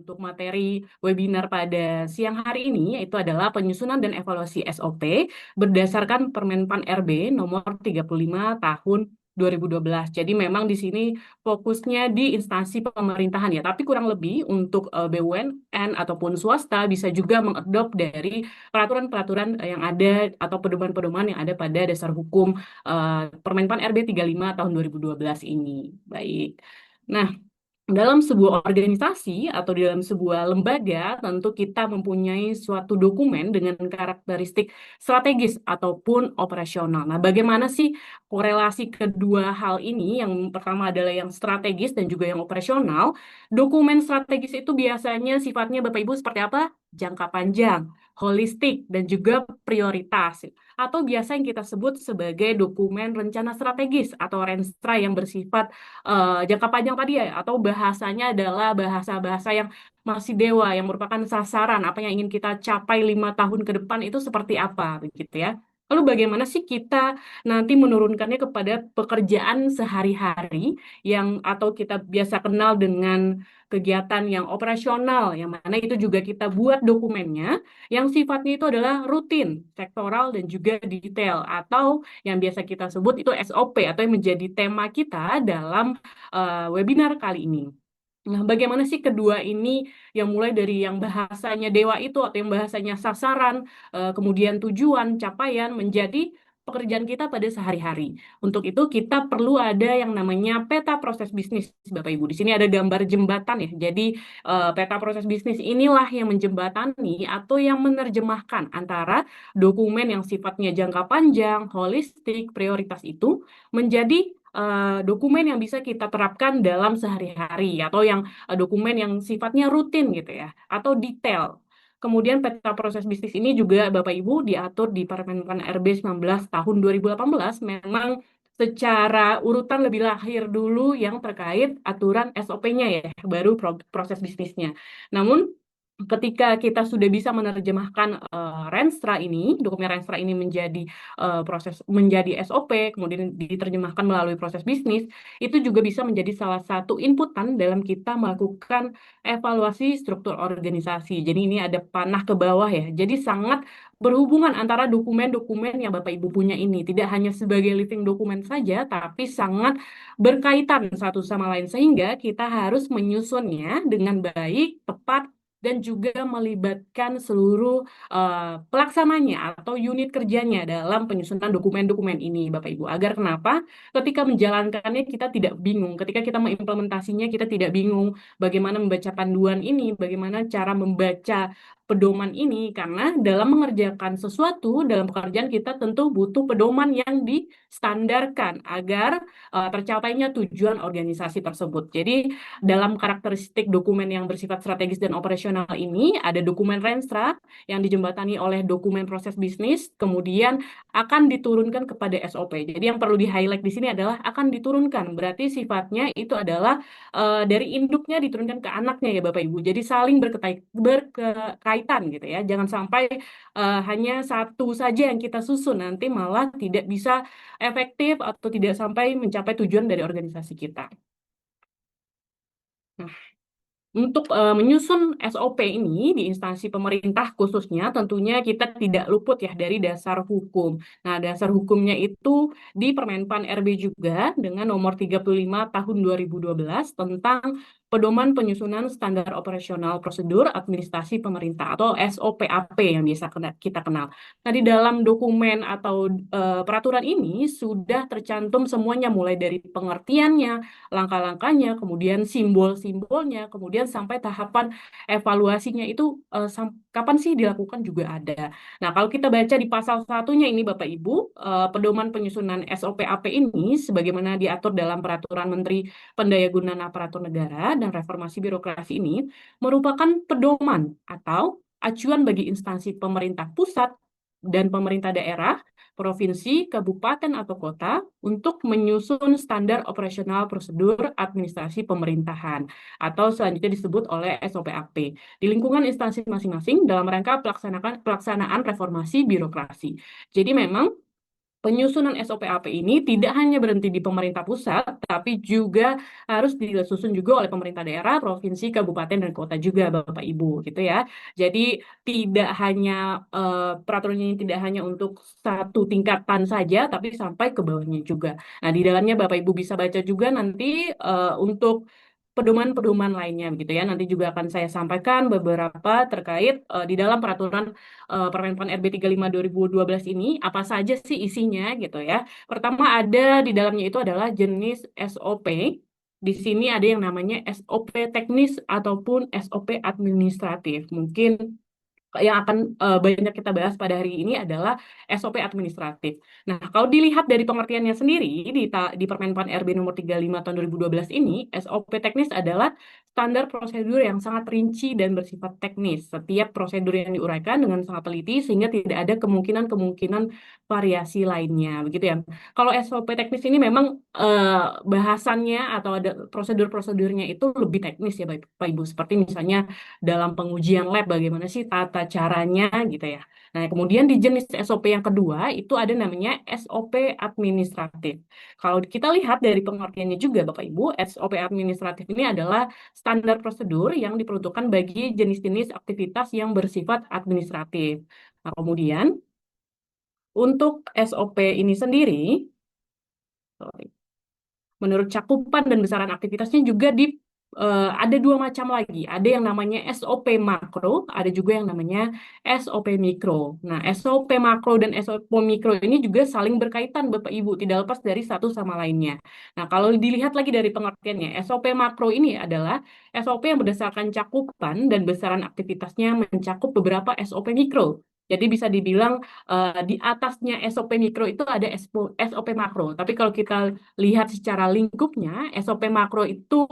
untuk materi webinar pada siang hari ini, yaitu adalah penyusunan dan evaluasi SOP berdasarkan Permenpan RB nomor 35 tahun 2012. Jadi memang di sini fokusnya di instansi pemerintahan ya, tapi kurang lebih untuk BUMN ataupun swasta bisa juga mengadop dari peraturan-peraturan yang ada atau pedoman-pedoman yang ada pada dasar hukum Permenpan RB 35 tahun 2012 ini. Baik. Nah, dalam sebuah organisasi atau di dalam sebuah lembaga, tentu kita mempunyai suatu dokumen dengan karakteristik strategis ataupun operasional. Nah, bagaimana sih korelasi kedua hal ini? Yang pertama adalah yang strategis dan juga yang operasional. Dokumen strategis itu biasanya sifatnya Bapak Ibu seperti apa? Jangka panjang, holistik, dan juga prioritas. Atau biasa yang kita sebut sebagai dokumen rencana strategis atau Renstra yang bersifat jangka panjang tadi ya, atau bahasanya adalah bahasa-bahasa yang masih dewa, yang merupakan sasaran apa yang ingin kita capai 5 tahun ke depan itu seperti apa, begitu ya. Lalu bagaimana sih kita nanti menurunkannya kepada pekerjaan sehari-hari yang atau kita biasa kenal dengan kegiatan yang operasional, yang mana itu juga kita buat dokumennya, yang sifatnya itu adalah rutin, sektoral, dan juga detail, atau yang biasa kita sebut itu SOP, atau yang menjadi tema kita dalam webinar kali ini. Nah, bagaimana sih kedua ini yang mulai dari yang bahasanya dewa itu atau yang bahasanya sasaran, kemudian tujuan, capaian menjadi pekerjaan kita pada sehari-hari. Untuk itu kita perlu ada yang namanya peta proses bisnis, Bapak Ibu. Di sini ada gambar jembatan ya. Jadi peta proses bisnis inilah yang menjembatani atau yang menerjemahkan antara dokumen yang sifatnya jangka panjang, holistik, prioritas itu menjadi dokumen yang bisa kita terapkan dalam sehari-hari atau yang dokumen yang sifatnya rutin gitu ya atau detail. Kemudian peta proses bisnis ini juga Bapak Ibu diatur di Permenpan RB 19 tahun 2018 memang secara urutan lebih lahir dulu yang terkait aturan SOP-nya ya, baru proses bisnisnya. Namun ketika kita sudah bisa menerjemahkan Renstra ini, dokumen Renstra ini menjadi menjadi SOP, kemudian diterjemahkan melalui proses bisnis, itu juga bisa menjadi salah satu inputan dalam kita melakukan evaluasi struktur organisasi. Jadi ini ada panah ke bawah ya. Jadi sangat berhubungan antara dokumen-dokumen yang Bapak Ibu punya ini. Tidak hanya sebagai living dokumen saja, tapi sangat berkaitan satu sama lain. Sehingga kita harus menyusunnya dengan baik, tepat, dan juga melibatkan seluruh pelaksananya atau unit kerjanya dalam penyusunan dokumen-dokumen ini, Bapak Ibu. Agar kenapa? Ketika menjalankannya kita tidak bingung, ketika kita mengimplementasinya kita tidak bingung bagaimana membaca panduan ini, bagaimana cara membaca pedoman ini, karena dalam mengerjakan sesuatu dalam pekerjaan kita tentu butuh pedoman yang distandarkan agar tercapainya tujuan organisasi tersebut. Jadi dalam karakteristik dokumen yang bersifat strategis dan operasional ini ada dokumen Renstra yang dijembatani oleh dokumen proses bisnis, kemudian akan diturunkan kepada SOP. Jadi yang perlu di-highlight di sini adalah akan diturunkan. Berarti sifatnya itu adalah dari induknya diturunkan ke anaknya ya Bapak Ibu. Jadi saling berkaitan gitu ya. Jangan sampai hanya satu saja yang kita susun, nanti malah tidak bisa efektif atau tidak sampai mencapai tujuan dari organisasi kita. Nah, untuk menyusun SOP ini di instansi pemerintah khususnya tentunya kita tidak luput ya dari dasar hukum. Nah, dasar hukumnya itu di Permenpan RB juga dengan nomor 35 tahun 2012 tentang Pedoman Penyusunan Standar Operasional Prosedur Administrasi Pemerintah atau SOPAP yang biasa kita kenal. Nah, di dalam dokumen atau peraturan ini sudah tercantum semuanya mulai dari pengertiannya, langkah-langkahnya, kemudian simbol-simbolnya, kemudian sampai tahapan evaluasinya itu kapan sih dilakukan juga ada. Nah, kalau kita baca di pasal satunya ini Bapak Ibu, pedoman penyusunan SOPAP ini sebagaimana diatur dalam Peraturan Menteri Pendayagunaan Aparatur Negara dan Reformasi Birokrasi ini merupakan pedoman atau acuan bagi instansi pemerintah pusat dan pemerintah daerah, provinsi, kabupaten, atau kota untuk menyusun standar operasional prosedur administrasi pemerintahan atau selanjutnya disebut oleh SOPAP di lingkungan instansi masing-masing dalam rangka pelaksanaan reformasi birokrasi. Jadi memang penyusunan SOPAP ini tidak hanya berhenti di pemerintah pusat, tapi juga harus disusun juga oleh pemerintah daerah, provinsi, kabupaten, dan kota juga, Bapak Ibu, gitu ya. Jadi tidak hanya peraturan ini tidak hanya untuk satu tingkatan saja, tapi sampai ke bawahnya juga. Nah, di dalamnya Bapak Ibu bisa baca juga nanti untuk pedoman-pedoman lainnya gitu ya. Nanti juga akan saya sampaikan beberapa terkait di dalam peraturan Permenpan RB 35 2012 ini apa saja sih isinya gitu ya. Pertama ada di dalamnya itu adalah jenis SOP. Di sini ada yang namanya SOP teknis ataupun SOP administratif. Mungkin yang akan banyak kita bahas pada hari ini adalah SOP administratif. Nah, kalau dilihat dari pengertiannya sendiri di Permenpan RB nomor 35 tahun 2012 ini, SOP teknis adalah standar prosedur yang sangat rinci dan bersifat teknis. Setiap prosedur yang diuraikan dengan sangat teliti sehingga tidak ada kemungkinan-kemungkinan variasi lainnya, begitu ya. Kalau SOP teknis ini memang bahasannya atau ada prosedur-prosedurnya itu lebih teknis ya Bapak Ibu. Seperti misalnya dalam pengujian lab bagaimana sih tata caranya gitu ya. Nah, kemudian di jenis SOP yang kedua itu ada namanya SOP administratif. Kalau kita lihat dari pengertiannya juga Bapak Ibu, SOP administratif ini adalah standar prosedur yang diperuntukkan bagi jenis-jenis aktivitas yang bersifat administratif. Nah, kemudian untuk SOP ini sendiri, menurut cakupan dan besaran aktivitasnya juga ada dua macam lagi. Ada yang namanya SOP makro, ada juga yang namanya SOP mikro. Nah, SOP makro dan SOP mikro ini juga saling berkaitan, Bapak Ibu, tidak lepas dari satu sama lainnya. Nah, kalau dilihat lagi dari pengertiannya, SOP makro ini adalah SOP yang berdasarkan cakupan dan besaran aktivitasnya mencakup beberapa SOP mikro. Jadi bisa dibilang di atasnya SOP mikro itu ada SOP makro. Tapi kalau kita lihat secara lingkupnya, SOP makro itu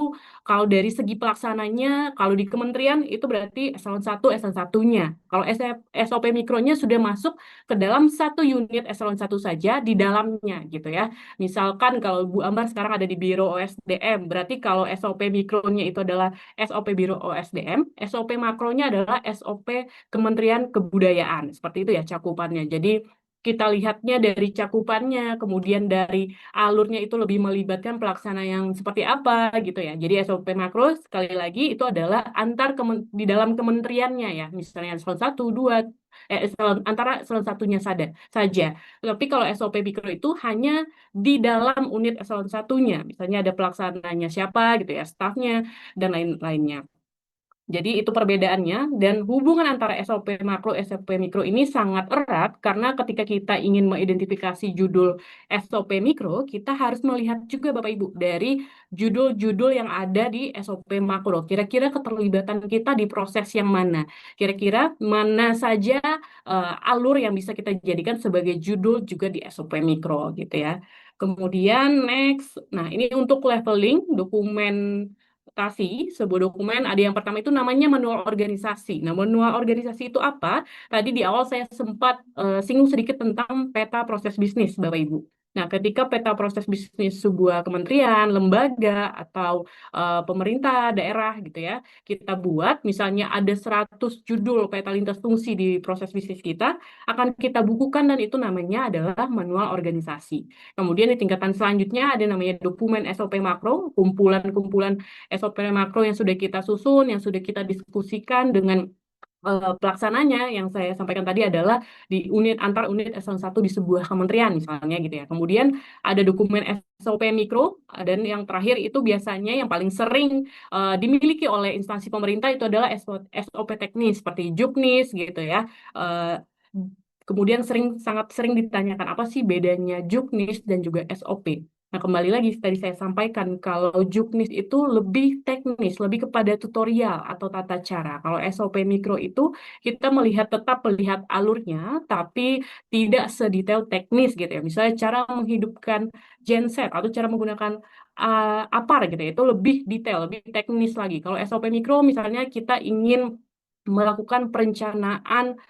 kalau dari segi pelaksananya, kalau di kementerian itu berarti eselon 1, eselon satunya. Kalau SOP mikronya sudah masuk ke dalam satu unit eselon 1 saja di dalamnya gitu ya. Misalkan kalau Bu Ambar sekarang ada di Biro OSDM, berarti kalau SOP mikronya itu adalah SOP Biro OSDM, SOP makronya adalah SOP Kementerian Kebudayaan. Seperti itu ya cakupannya. Jadi kita lihatnya dari cakupannya, kemudian dari alurnya itu lebih melibatkan pelaksana yang seperti apa gitu ya. Jadi SOP makro sekali lagi itu adalah di dalam kementeriannya ya. Misalnya eselon 1, 2, antara eselon satunya saja. Tapi kalau SOP mikro itu hanya di dalam unit eselon satunya. Misalnya ada pelaksananya siapa gitu ya, stafnya dan lain-lainnya. Jadi itu perbedaannya dan hubungan antara SOP makro SOP mikro ini sangat erat karena ketika kita ingin mengidentifikasi judul SOP mikro, kita harus melihat juga Bapak Ibu dari judul-judul yang ada di SOP makro. Kira-kira keterlibatan kita di proses yang mana? Kira-kira mana saja alur yang bisa kita jadikan sebagai judul juga di SOP mikro gitu ya. Kemudian next, nah ini untuk leveling dokumen sebuah dokumen ada yang pertama itu namanya manual organisasi. Nah, manual organisasi itu apa? Tadi di awal saya sempat singgung sedikit tentang peta proses bisnis, Bapak Ibu. Nah, ketika peta proses bisnis sebuah kementerian, lembaga, atau pemerintah daerah gitu ya, kita buat, misalnya ada 100 judul peta lintas fungsi di proses bisnis kita, akan kita bukukan dan itu namanya adalah manual organisasi. Kemudian di tingkatan selanjutnya ada namanya dokumen SOP makro, kumpulan-kumpulan SOP makro yang sudah kita susun, yang sudah kita diskusikan dengan pelaksananya yang saya sampaikan tadi adalah di antar unit eselon 1 di sebuah kementerian misalnya gitu ya. Kemudian ada dokumen SOP mikro dan yang terakhir itu biasanya yang paling sering dimiliki oleh instansi pemerintah itu adalah SOP teknis seperti Juknis gitu ya. Eh, Kemudian sangat sering ditanyakan apa sih bedanya Juknis dan juga SOP. Nah, kembali lagi tadi saya sampaikan kalau Juknis itu lebih teknis, lebih kepada tutorial atau tata cara. Kalau SOP mikro itu kita tetap melihat alurnya, tapi tidak sedetail teknis gitu ya. Misalnya cara menghidupkan genset atau cara menggunakan APAR gitu ya, itu lebih detail, lebih teknis lagi. Kalau SOP mikro misalnya kita ingin melakukan perencanaan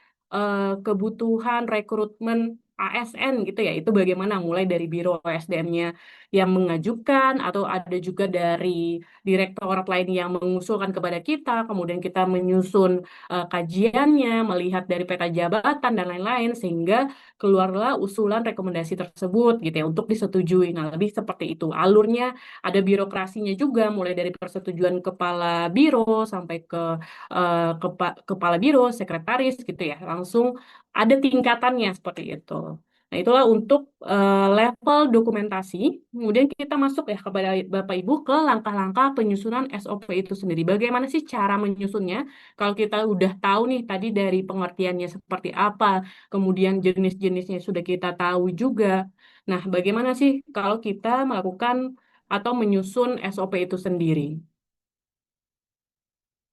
kebutuhan rekrutmen ASN gitu ya, itu bagaimana mulai dari Biro OSDM-nya yang mengajukan atau ada juga dari direktorat lain yang mengusulkan kepada kita, kemudian kita menyusun kajiannya, melihat dari peta jabatan dan lain-lain sehingga keluarlah usulan rekomendasi tersebut gitu ya untuk disetujui. Nah, lebih seperti itu. Alurnya ada birokrasinya juga, mulai dari persetujuan kepala biro sampai ke kepala biro, sekretaris gitu ya. Langsung ada tingkatannya seperti itu. Nah, itulah untuk level dokumentasi. Kemudian kita masuk ya kepada Bapak Ibu ke langkah-langkah penyusunan SOP itu sendiri. Bagaimana sih cara menyusunnya? Kalau kita udah tahu nih tadi dari pengertiannya seperti apa, kemudian jenis-jenisnya sudah kita tahu juga. Nah, bagaimana sih kalau kita melakukan atau menyusun SOP itu sendiri?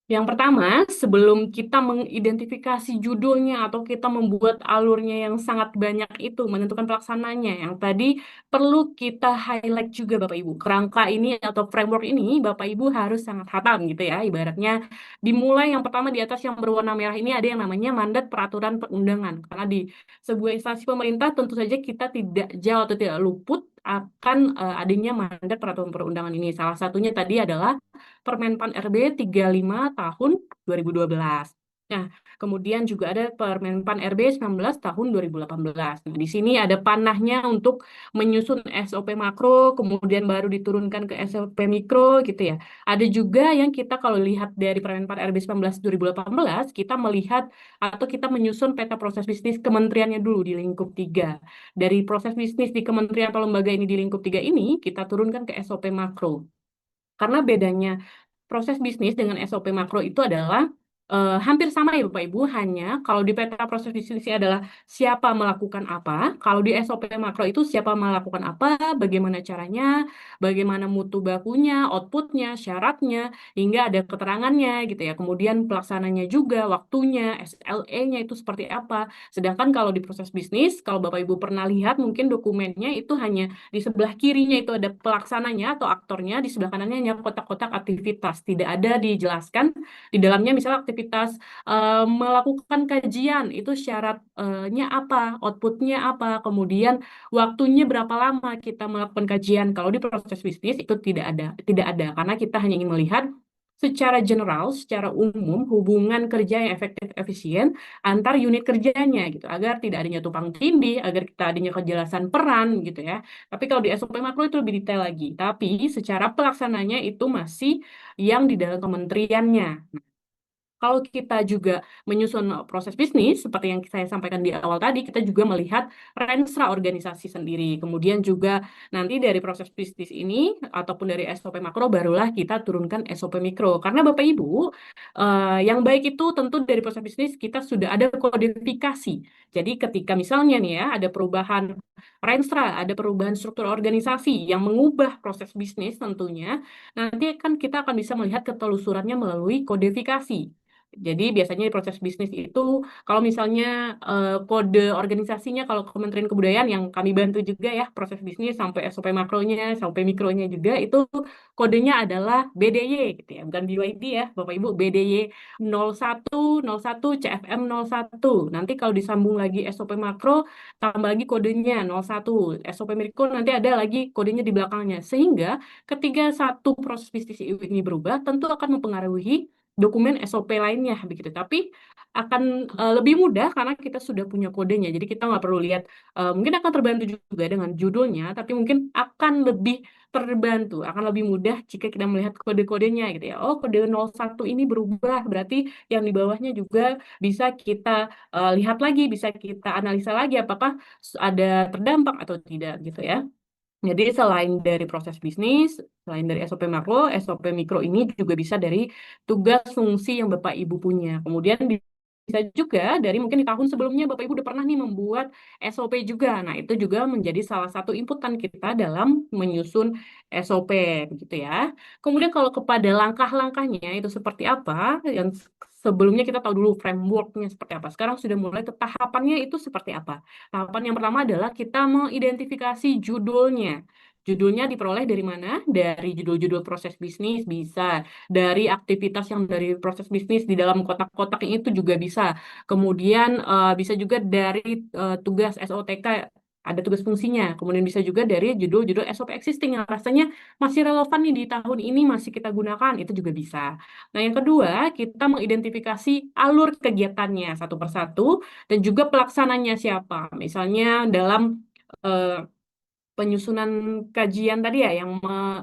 Yang pertama, sebelum kita mengidentifikasi judulnya atau kita membuat alurnya yang sangat banyak itu, menentukan pelaksananya, yang tadi perlu kita highlight juga Bapak Ibu. Kerangka ini atau framework ini Bapak Ibu harus sangat hatam gitu ya. Ibaratnya dimulai yang pertama di atas yang berwarna merah ini ada yang namanya mandat peraturan perundangan. Karena di sebuah instansi pemerintah tentu saja kita tidak jauh atau tidak luput akan adanya mandat peraturan perundangan ini. Salah satunya tadi adalah Permenpan RB 35 tahun 2012. Nah, kemudian juga ada Permenpan RB 19 tahun 2018. Nah, di sini ada panahnya untuk menyusun SOP makro, kemudian baru diturunkan ke SOP mikro gitu ya. Ada juga yang kita kalau lihat dari Permenpan RB 19 2018, kita melihat atau kita menyusun peta proses bisnis kementeriannya dulu di lingkup 3. Dari proses bisnis di kementerian atau lembaga ini di lingkup 3 ini, kita turunkan ke SOP makro. Karena bedanya proses bisnis dengan SOP makro itu adalah hampir sama ya Bapak Ibu, hanya kalau di peta proses bisnis ini adalah siapa melakukan apa, kalau di SOP makro itu siapa melakukan apa, bagaimana caranya, bagaimana mutu bakunya, outputnya, syaratnya, hingga ada keterangannya gitu ya. Kemudian pelaksananya juga, waktunya, SLA-nya itu seperti apa. Sedangkan kalau di proses bisnis, kalau Bapak Ibu pernah lihat mungkin dokumennya itu hanya di sebelah kirinya itu ada pelaksananya atau aktornya, di sebelah kanannya hanya kotak-kotak aktivitas. Tidak ada dijelaskan di dalamnya misalnya aktivitas melakukan kajian, itu syaratnya apa, outputnya apa, kemudian waktunya berapa lama kita melakukan kajian. Kalau di proses bisnis itu tidak ada karena kita hanya ingin melihat secara general, secara umum hubungan kerja yang efektif efisien antar unit kerjanya gitu agar tidak adanya tumpang tindih, agar kita adanya kejelasan peran gitu ya. Tapi kalau di SOP makro itu lebih detail lagi. Tapi secara pelaksananya itu masih yang di dalam kementeriannya. Kalau kita juga menyusun proses bisnis, seperti yang saya sampaikan di awal tadi, kita juga melihat renstra organisasi sendiri. Kemudian juga nanti dari proses bisnis ini, ataupun dari SOP makro, barulah kita turunkan SOP mikro. Karena Bapak Ibu, yang baik itu tentu dari proses bisnis kita sudah ada kodifikasi. Jadi ketika misalnya nih ya, ada perubahan renstra, ada perubahan struktur organisasi yang mengubah proses bisnis tentunya, nanti kan kita akan bisa melihat ketelusurannya melalui kodifikasi. Jadi biasanya di proses bisnis itu kalau misalnya kode organisasinya kalau Kementerian Kebudayaan yang kami bantu juga ya proses bisnis sampai SOP makronya sampai mikronya juga itu kodenya adalah BDY gitu ya, bukan BYD ya Bapak Ibu, BDY 01 CFM 01. Nanti kalau disambung lagi SOP makro tambah lagi kodenya 01. SOP mikro nanti ada lagi kodenya di belakangnya. Sehingga ketika satu proses bisnis ini berubah tentu akan mempengaruhi dokumen SOP lainnya begitu. Tapi akan lebih mudah karena kita sudah punya kodenya. Jadi kita nggak perlu lihat, mungkin akan terbantu juga dengan judulnya, tapi mungkin akan lebih terbantu, akan lebih mudah jika kita melihat kode-kodenya gitu ya. Oh, kode 01 ini berubah, berarti yang di bawahnya juga bisa kita lihat lagi, bisa kita analisa lagi apakah ada terdampak atau tidak gitu ya. Jadi selain dari proses bisnis, selain dari SOP makro, SOP mikro ini juga bisa dari tugas fungsi yang Bapak Ibu punya. Kemudian bisa juga dari mungkin di tahun sebelumnya Bapak Ibu udah pernah nih membuat SOP juga. Nah, itu juga menjadi salah satu inputan kita dalam menyusun SOP begitu ya. Kemudian kalau kepada langkah-langkahnya itu seperti apa, yang sebelumnya kita tahu dulu frameworknya seperti apa. Sekarang sudah mulai ke tahapannya itu seperti apa. Tahapan yang pertama adalah kita mengidentifikasi judulnya. Judulnya diperoleh dari mana? Dari judul-judul proses bisnis bisa, dari aktivitas yang dari proses bisnis di dalam kotak-kotak itu juga bisa. Kemudian bisa juga dari tugas SOTK ada tugas fungsinya. Kemudian bisa juga dari judul-judul SOP existing yang rasanya masih relevan nih di tahun ini masih kita gunakan, itu juga bisa. Nah, yang kedua, kita mengidentifikasi alur kegiatannya satu persatu dan juga pelaksananya siapa. Misalnya dalam eh, penyusunan kajian tadi ya, yang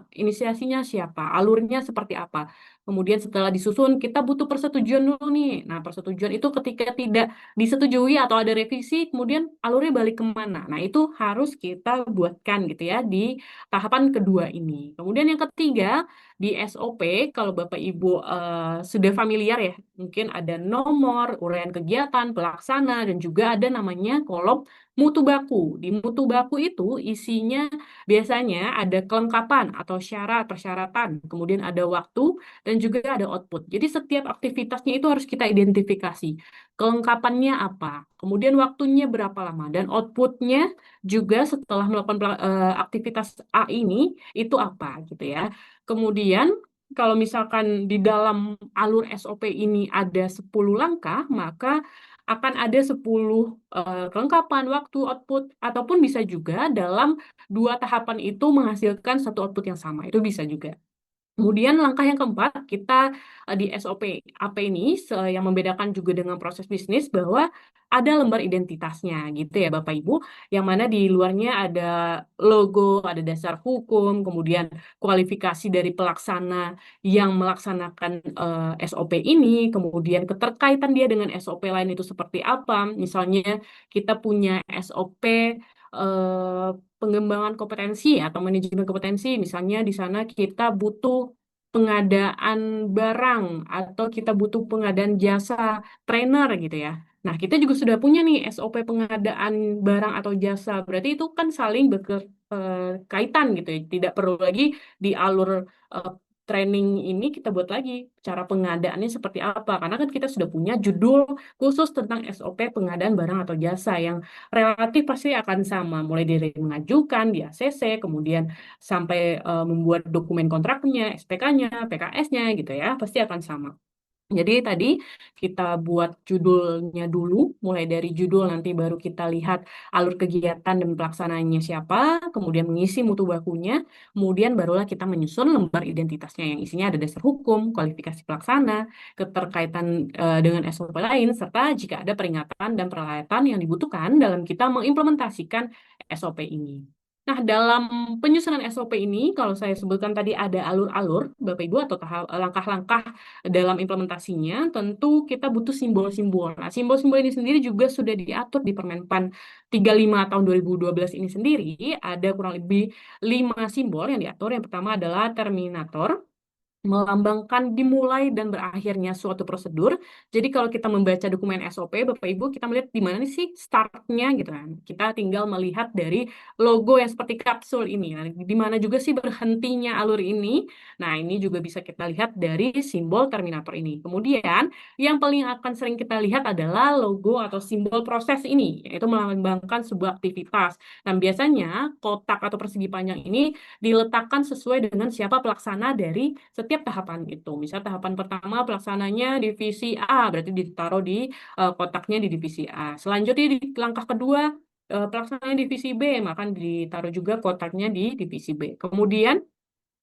inisiasinya siapa, alurnya seperti apa. Kemudian setelah disusun, kita butuh persetujuan dulu nih. Nah, persetujuan itu ketika tidak disetujui atau ada revisi, kemudian alurnya balik kemana. Nah, itu harus kita buatkan gitu ya di tahapan kedua ini. Kemudian yang ketiga, di SOP, kalau Bapak Ibu sudah familiar ya, mungkin ada nomor, uraian kegiatan, pelaksana, dan juga ada namanya kolom mutu baku. Di mutu baku itu isinya biasanya ada kelengkapan atau syarat, persyaratan, kemudian ada waktu, dan juga ada output. Jadi setiap aktivitasnya itu harus kita identifikasi. Kelengkapannya apa, kemudian waktunya berapa lama, dan outputnya juga setelah melakukan aktivitas A ini, itu apa gitu ya. Kemudian kalau misalkan di dalam alur SOP ini ada 10 langkah, maka akan ada 10 kelengkapan waktu output ataupun bisa juga dalam dua tahapan itu menghasilkan satu output yang sama. Itu bisa juga. Kemudian langkah yang keempat, kita di SOP AP ini yang membedakan juga dengan proses bisnis bahwa ada lembar identitasnya gitu ya Bapak Ibu, yang mana di luarnya ada logo, ada dasar hukum, kemudian kualifikasi dari pelaksana yang melaksanakan SOP ini, kemudian keterkaitan dia dengan SOP lain itu seperti apa. Misalnya kita punya SOP pengembangan kompetensi atau manajemen kompetensi. Misalnya di sana kita butuh pengadaan barang atau kita butuh pengadaan jasa trainer gitu ya. Nah, kita juga sudah punya nih SOP pengadaan barang atau jasa. Berarti itu kan saling berkaitan gitu ya. Tidak perlu lagi di alur eh, training ini kita buat lagi cara pengadaannya seperti apa. Karena kan kita sudah punya judul khusus tentang SOP pengadaan barang atau jasa yang relatif pasti akan sama, mulai dari mengajukan di ACC, kemudian sampai membuat dokumen kontraknya, SPK-nya, PKS-nya gitu ya, pasti akan sama. Jadi tadi kita buat judulnya dulu, mulai dari judul nanti baru kita lihat alur kegiatan dan pelaksanaannya siapa, kemudian mengisi mutu bakunya, kemudian barulah kita menyusun lembar identitasnya yang isinya ada dasar hukum, kualifikasi pelaksana, keterkaitan dengan SOP lain, serta jika ada peringatan dan peralatan yang dibutuhkan dalam kita mengimplementasikan SOP ini. Nah, dalam penyusunan SOP ini, kalau saya sebutkan tadi ada alur-alur, Bapak Ibu, atau langkah-langkah dalam implementasinya, tentu kita butuh simbol-simbol. Nah, simbol-simbol ini sendiri juga sudah diatur di Permenpan 35 tahun 2012 ini sendiri. Ada kurang lebih 5 simbol yang diatur. Yang pertama adalah terminator, melambangkan dimulai dan berakhirnya suatu prosedur. Jadi kalau kita membaca dokumen SOP, Bapak Ibu, kita melihat di mana sih startnya gitu kan. Kita tinggal melihat dari logo yang seperti kapsul ini. Nah, di mana juga sih berhentinya alur ini. Nah, ini juga bisa kita lihat dari simbol terminator ini. Kemudian, yang paling akan sering kita lihat adalah logo atau simbol proses ini, yaitu melambangkan sebuah aktivitas. Dan biasanya kotak atau persegi panjang ini diletakkan sesuai dengan siapa pelaksana dari setiap tahapan itu. Misal tahapan pertama pelaksananya divisi A, berarti ditaruh di kotaknya di divisi A. Selanjutnya di langkah kedua pelaksananya divisi B, maka ditaruh juga kotaknya di divisi B. Kemudian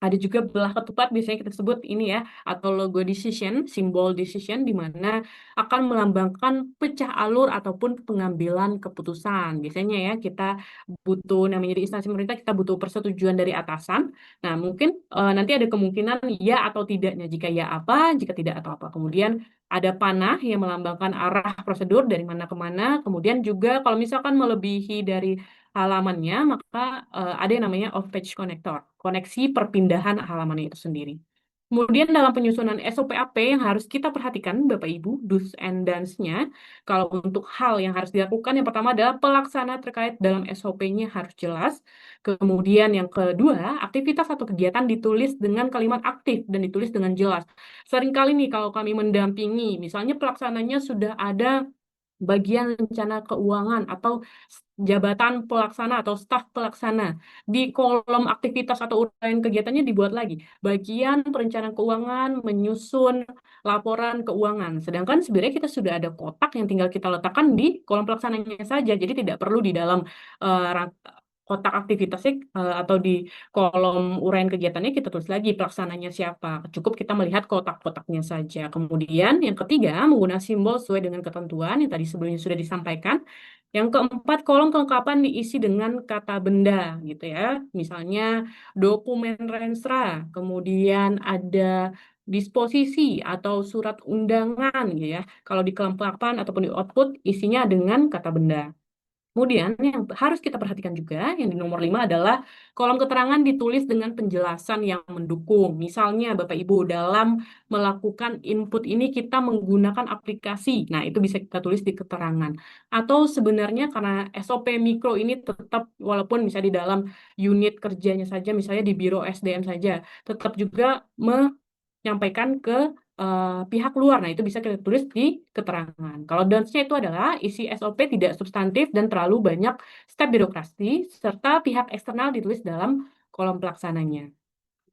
ada juga belah ketupat biasanya kita sebut ini ya, atau logo decision, simbol decision di mana akan melambangkan pecah alur ataupun pengambilan keputusan. Biasanya ya kita butuh, namanya di instansi pemerintah kita butuh persetujuan dari atasan. Nah, mungkin nanti ada kemungkinan ya atau tidaknya. Jika ya apa, jika tidak atau apa. Kemudian ada panah yang melambangkan arah prosedur dari mana ke mana. Kemudian juga kalau misalkan melebihi dari halamannya, maka ada yang namanya off-page connector, koneksi perpindahan halamannya itu sendiri. Kemudian dalam penyusunan SOP AP yang harus kita perhatikan, Bapak Ibu, do's and don'ts-nya, kalau untuk hal yang harus dilakukan, yang pertama adalah pelaksana terkait dalam SOP-nya harus jelas. Kemudian yang kedua, aktivitas atau kegiatan ditulis dengan kalimat aktif dan ditulis dengan jelas. Seringkali nih kalau kami mendampingi, misalnya pelaksananya sudah ada bagian rencana keuangan atau jabatan pelaksana atau staf pelaksana. Di kolom aktivitas atau uraian kegiatannya dibuat lagi. Bagian perencanaan keuangan menyusun laporan keuangan. Sedangkan sebenarnya kita sudah ada kotak yang tinggal kita letakkan di kolom pelaksananya saja. Jadi tidak perlu di dalam kotak aktivitasnya atau di kolom uraian kegiatannya kita tulis lagi pelaksananya siapa. Cukup kita melihat kotak-kotaknya saja. Kemudian yang ketiga, menggunakan simbol sesuai dengan ketentuan yang tadi sebelumnya sudah disampaikan. Yang keempat, kolom kelengkapan diisi dengan kata benda gitu ya. Misalnya dokumen renstra, kemudian ada disposisi atau surat undangan gitu ya. Kalau di kelengkapan ataupun di output isinya dengan kata benda. Kemudian yang harus kita perhatikan juga yang di nomor 5 adalah kolom keterangan ditulis dengan penjelasan yang mendukung. Misalnya Bapak Ibu dalam melakukan input ini kita menggunakan aplikasi. Nah, itu bisa kita tulis di keterangan. Atau sebenarnya karena SOP mikro ini tetap walaupun misalnya di dalam unit kerjanya saja misalnya di Biro SDM saja tetap juga menyampaikan ke pihak luar. Nah, itu bisa kita tulis di keterangan. Kalau don'ts-nya itu adalah isi SOP tidak substantif dan terlalu banyak step birokrasi, serta pihak eksternal ditulis dalam kolom pelaksananya.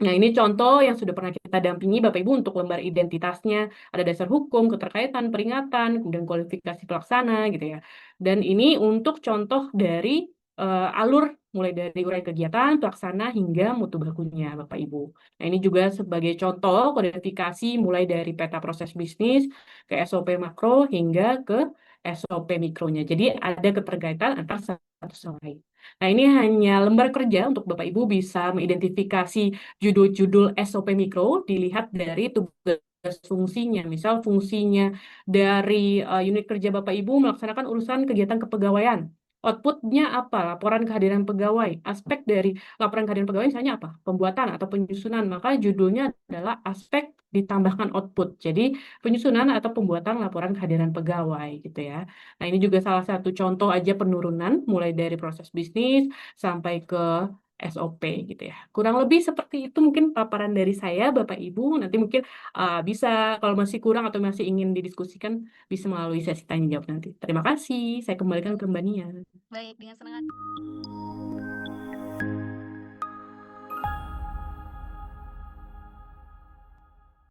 Nah, ini contoh yang sudah pernah kita dampingi Bapak Ibu untuk lembar identitasnya. Ada dasar hukum, keterkaitan, peringatan, kemudian kualifikasi pelaksana gitu ya. Dan ini untuk contoh dari alur mulai dari uraian kegiatan, pelaksana hingga mutu bakunya Bapak Ibu. Nah, ini juga sebagai contoh kodifikasi mulai dari peta proses bisnis ke SOP makro hingga ke SOP mikronya. Jadi ada keterkaitan antara satu sama lain. Nah, ini hanya lembar kerja untuk Bapak Ibu bisa mengidentifikasi judul-judul SOP mikro dilihat dari tugas fungsinya. Misal fungsinya dari unit kerja Bapak Ibu melaksanakan urusan kegiatan kepegawaian. Outputnya apa? Laporan kehadiran pegawai. Aspek dari laporan kehadiran pegawai misalnya apa? Pembuatan atau penyusunan. Maka judulnya adalah aspek ditambahkan output. Jadi penyusunan atau pembuatan laporan kehadiran pegawai gitu ya. Nah, ini juga salah satu contoh aja penurunan mulai dari proses bisnis sampai ke SOP gitu ya. Kurang lebih seperti itu mungkin paparan dari saya, Bapak Ibu. Nanti mungkin bisa kalau masih kurang atau masih ingin didiskusikan bisa melalui sesi tanya jawab nanti. Terima kasih. Saya kembalikan ke Mbak Nia. Baik, dengan senang hati.